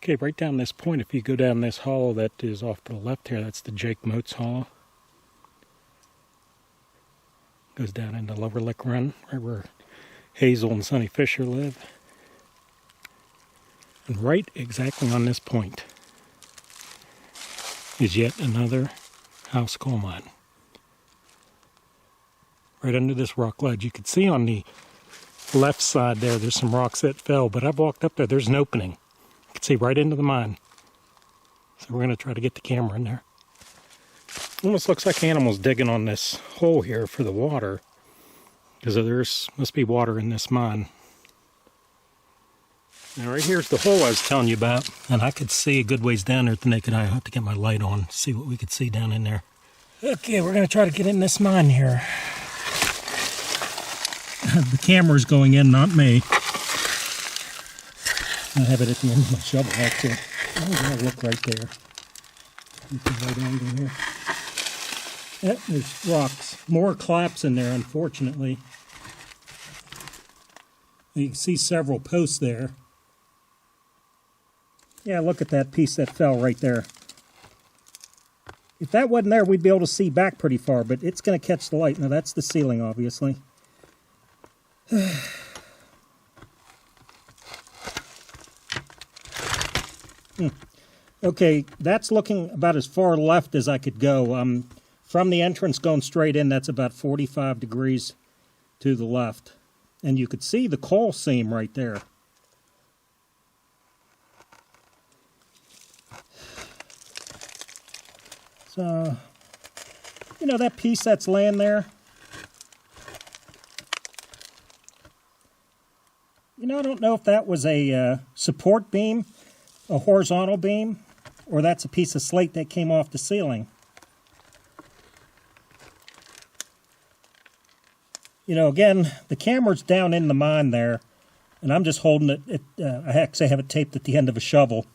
Okay, right down this point, if you go down this hollow that is off to the left here, that's the Jake Moats Hollow. Goes down into Lower Lick Run, right where Hazel and Sonny Fisher live. And right exactly on this point is yet another house coal mine. Right under this rock ledge. You can see on the left side there's some rocks that fell, but I've walked up there, there's an opening. You can see right into the mine. So we're going to try to get the camera in there. Almost looks like animals digging on this hole here for the water, because there's must be water in this mine. Now right here's the hole I was telling you about, and I could see a good ways down there with the naked eye. I'll have to get my light on to see what we could see down in there. Okay, we're going to try to get in this mine here. The camera's going in, not me. I have it at the end of my shovel, actually. I'm going to look right there. You can right angle here. Yep, there's rocks. More claps in there, unfortunately. You can see several posts there. Yeah, look at that piece that fell right there. If that wasn't there, we'd be able to see back pretty far, but it's going to catch the light. Now, that's the ceiling, obviously. Okay, that's looking about as far left as I could go. From the entrance going straight in, that's about 45 degrees to the left. And you could see the coal seam right there. So, you know that piece that's laying there? You know, I don't know if that was a support beam, a horizontal beam, or that's a piece of slate that came off the ceiling. You know, again, the camera's down in the mine there, and I'm just holding it. I actually have it taped at the end of a shovel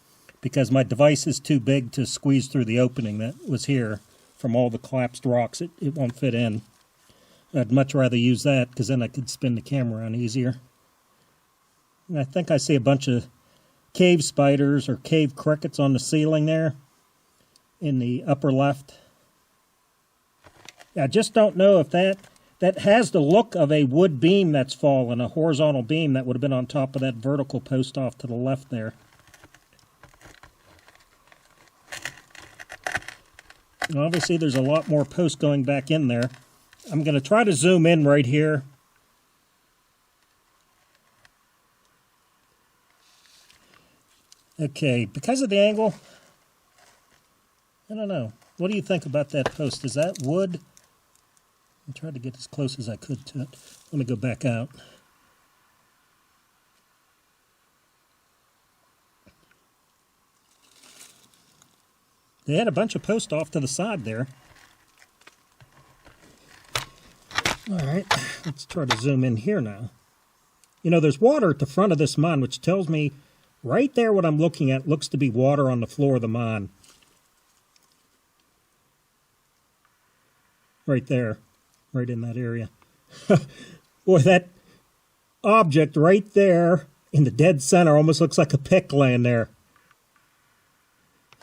because my device is too big to squeeze through the opening that was here from all the collapsed rocks. It won't fit in. I'd much rather use that because then I could spin the camera on easier. And I think I see a bunch of cave spiders or cave crickets on the ceiling there in the upper left. I just don't know if that has the look of a wood beam that's fallen, a horizontal beam that would have been on top of that vertical post off to the left there. And obviously there's a lot more posts going back in there. I'm going to try to zoom in right here. Okay, because of the angle, I don't know. What do you think about that post? Is that wood? I tried to get as close as I could to it. Let me go back out. They had a bunch of posts off to the side there. All right, let's try to zoom in here now. You know, there's water at the front of this mine, which tells me right there what I'm looking at looks to be water on the floor of the mine. Right there. Right in that area. Boy, that object right there in the dead center almost looks like a pick laying there.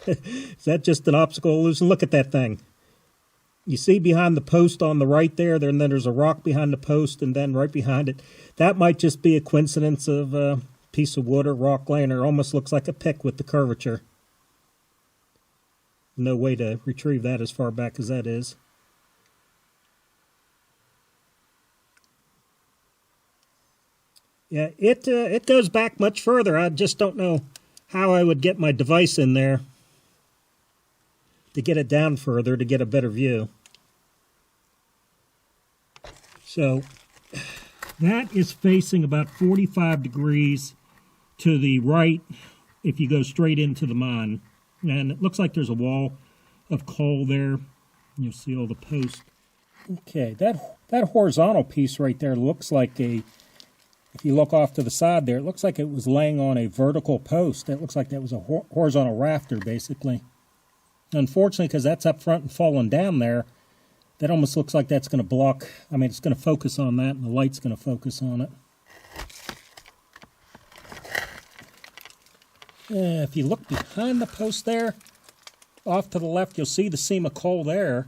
Is that just an optical illusion? Look at that thing. You see behind the post on the right there, and then there's a rock behind the post, and then right behind it. That might just be a coincidence of a piece of wood or rock laying there. Almost looks like a pick with the curvature. No way to retrieve that as far back as that is. Yeah, it goes back much further. I just don't know how I would get my device in there to get it down further to get a better view. So that is facing about 45 degrees to the right if you go straight into the mine. And it looks like there's a wall of coal there. You'll see all the posts. Okay, that horizontal piece right there looks like a... If you look off to the side there, it looks like it was laying on a vertical post. It looks like that was a horizontal rafter, basically. Unfortunately, because that's up front and falling down there, that almost looks like that's going to block. I mean, it's going to focus on that, and the light's going to focus on it. If you look behind the post there, off to the left, you'll see the seam of coal there.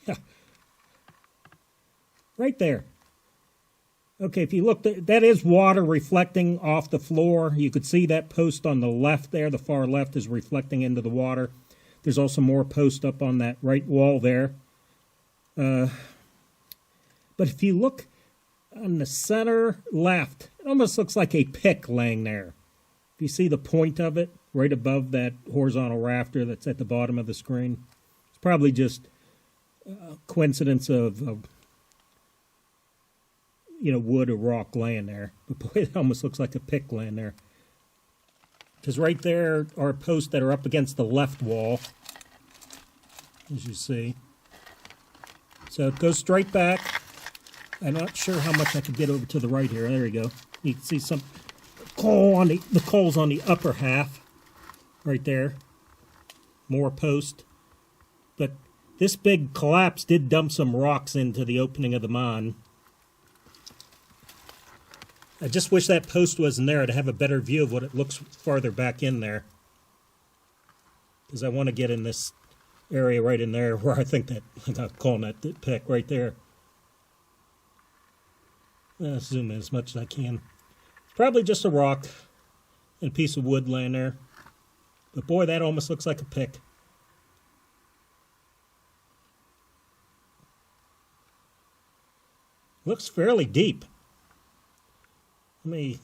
Yeah. Right there. Okay, if you look, that is water reflecting off the floor. You could see that post on the left there, the far left, is reflecting into the water. There's also more post up on that right wall there. But if you look on the center left, it almost looks like a pick laying there. If you see the point of it right above that horizontal rafter that's at the bottom of the screen, it's probably just a coincidence of wood or rock laying there. But boy, it almost looks like a pick laying there. Because right there are posts that are up against the left wall, as you see. So it goes straight back. I'm not sure how much I could get over to the right here. There you go. You can see some coal on the coal's on the upper half, right there. More post. But this big collapse did dump some rocks into the opening of the mine. I just wish that post wasn't there to have a better view of what it looks farther back in there. Because I want to get in this area right in there where I think that, I'm not calling that the pick, right there. I'll zoom in as much as I can. It's probably just a rock and a piece of wood laying there. But boy, that almost looks like a pick. Looks fairly deep. Right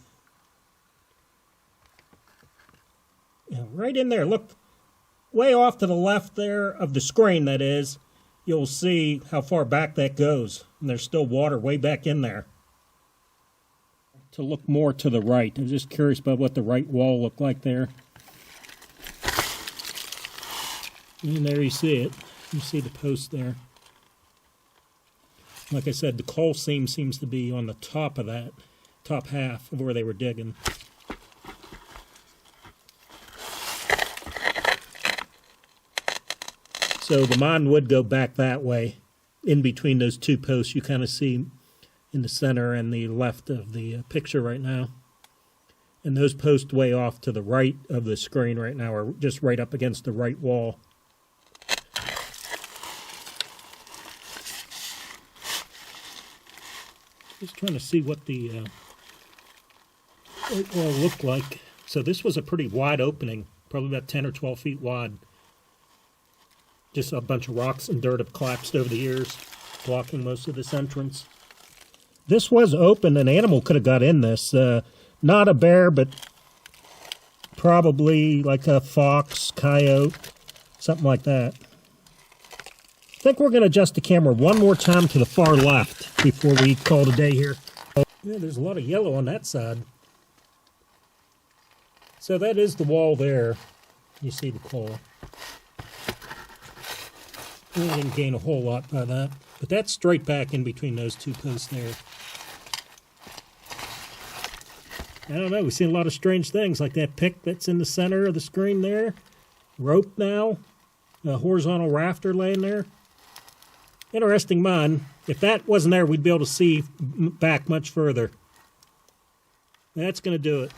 in there, look, way off to the left there of the screen, that is, you'll see how far back that goes. And there's still water way back in there. To look more to the right, I'm just curious about what the right wall looked like there. And there you see it. You see the post there. Like I said, the coal seam seems to be on the top of that, top half of where they were digging. So the mine would go back that way. In between those two posts, you kind of see in the center and the left of the picture right now. And those posts way off to the right of the screen right now are just right up against the right wall. Just trying to see what the right wall looked like. So this was a pretty wide opening, probably about 10 or 12 feet wide. Just a bunch of rocks and dirt have collapsed over the years, blocking most of this entrance. This was open. An animal could have got in this. Not a bear, but probably like a fox, coyote, something like that. I think we're going to adjust the camera one more time to the far left before we call it a day here. Yeah, there's a lot of yellow on that side. So that is the wall there. You see the coal. I didn't gain a whole lot by that. But that's straight back in between those two posts there. I don't know, we've seen a lot of strange things, like that pick that's in the center of the screen there. Rope now. A horizontal rafter laying there. Interesting mine. If that wasn't there, we'd be able to see back much further. That's going to do it.